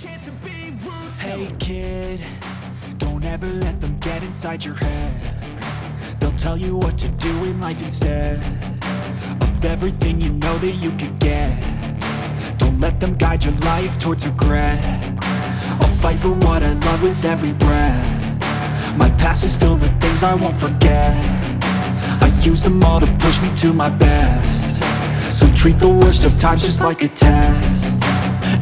Hey kid, don't ever let them get inside your head. They'll tell you what to do in life instead of everything you know that you could get. Don't let them guide your life towards regret. I'll fight for what I love with every breath. My past is filled with things I won't forget. I use them all to push me to my best. So treat the worst of times just like a test.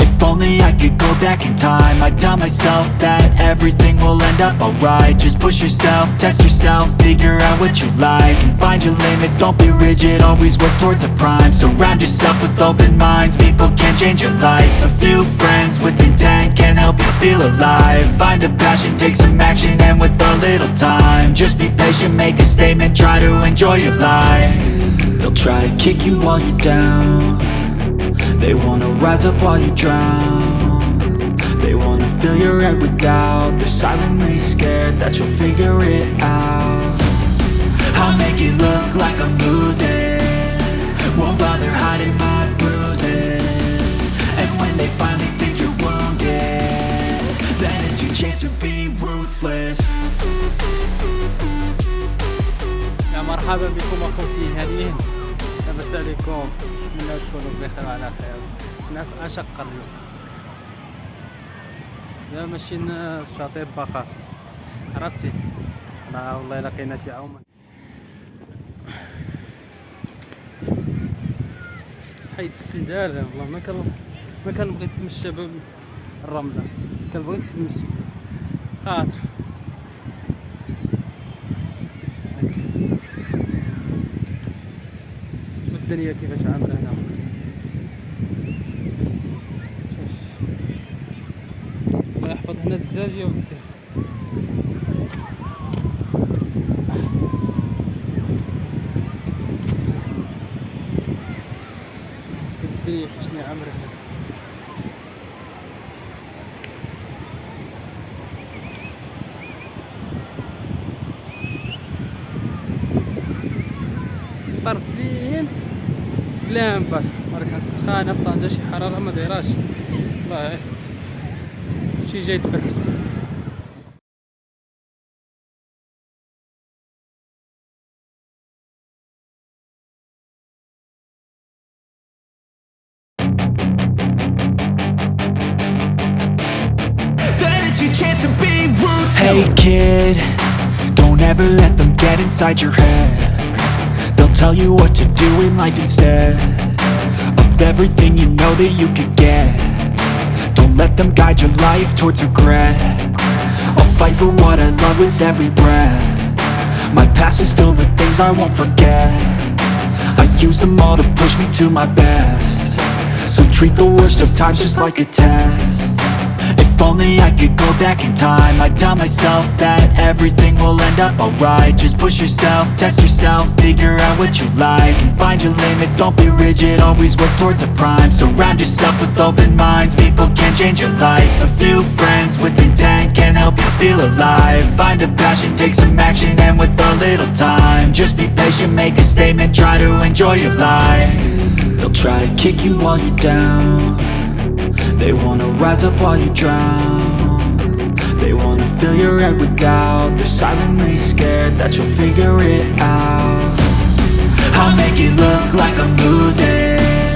If only I could go back in time, I'd tell myself that everything will end up alright. Just push yourself, test yourself, figure out what you like, and find your limits, don't be rigid, always work towards a prime. Surround yourself with open minds, people can change your life. A few friends with intent can help you feel alive. Find a passion, take some action, and with a little time, just be patient, make a statement, try to enjoy your life. They'll try to kick you while you're down. They wanna rise up while you drown. They wanna fill your head with doubt. They're silently scared that you'll figure it out. I'll make it look like I'm losing, won't bother hiding my bruises. And when they finally think you're wounded, then it's your chance to be ruthless. يا مرحبا بكم أخوتي الهاديين، لاباس عليكم؟ نتمنى تكونوا بخير وعلى خير. كنا في أشقر اليوم، دابا ماشيين الشاطئ باقاسم، عرفتي؟ راه والله لقينا شي عومة حيت السندال. والله ما كنبغي نتمشى بالرملة، كنبغيكش نمشي خاطر الدنيا كيفاش عامله هنا اختي. الله يحفظ هنا الزجاج يا ودي. الدنيا كيفاش عامله هنا. طرف لين لا باش راك السخانه في طنجة شي حراره ما دايراش والله شي جاي تبرد. Hey kid, don't ever let them get inside your head. They'll tell you what to do in life instead of everything you know that you could get. Don't let them guide your life towards regret. I'll fight for what I love with every breath. My past is filled with things I won't forget. I use them all to push me to my best. So treat the worst of times just like a test. If only I could go back in time, I'd tell myself that everything will end up alright. Just push yourself, test yourself, figure out what you like, and find your limits, don't be rigid, always work towards a prime. Surround yourself with open minds, people can change your life. A few friends with intent can help you feel alive. Find a passion, take some action, and with a little time, just be patient, make a statement, try to enjoy your life. They'll try to kick you while you're down. They wanna rise up while you drown. They wanna fill your head with doubt. They're silently scared that you'll figure it out. I'll make it look like I'm losing,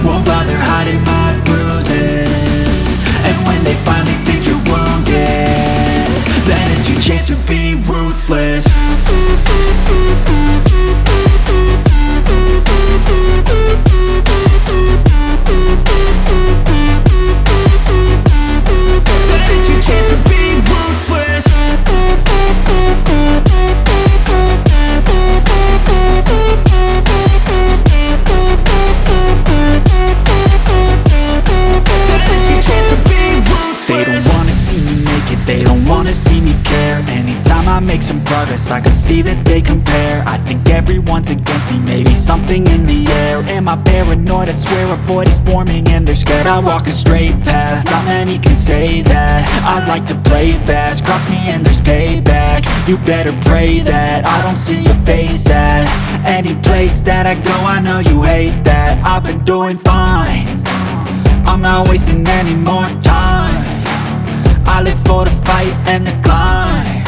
won't bother hiding my bruises. And when they finally think you're wounded, then it's your chance to be ruthless. They don't wanna see me care. Anytime I make some progress, I can see that they compare. I think everyone's against me, maybe something in the air. Am I paranoid? I swear a void is forming and they're scared. I walk a straight path, not many can say that. I like to play fast, cross me and there's payback. You better pray that I don't see your face at any place that I go. I know you hate that. I've been doing fine, I'm not wasting any more time. I live for the fight and the climb,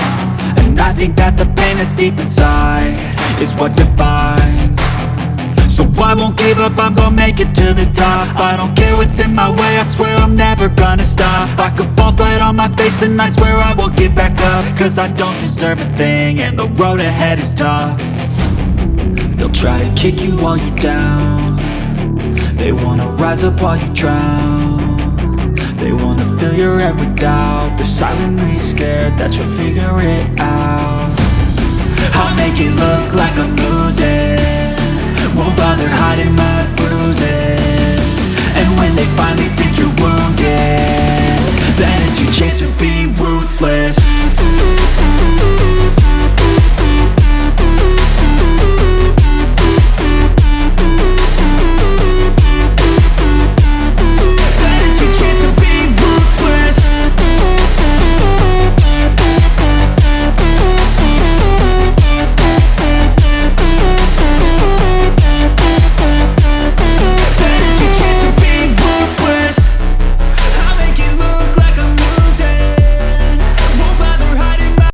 and I think that the pain that's deep inside is what defines. So I won't give up, I'm gonna make it to the top. I don't care what's in my way, I swear I'm never gonna stop. I could fall flat on my face and I swear I will get back up, cause I don't deserve a thing and the road ahead is tough. They'll try to kick you while you're down, they wanna rise up while you drown. They wanna fill your head with doubt, they're silently scared that you'll figure it out. I'll make it look like I'm losing, won't bother hiding my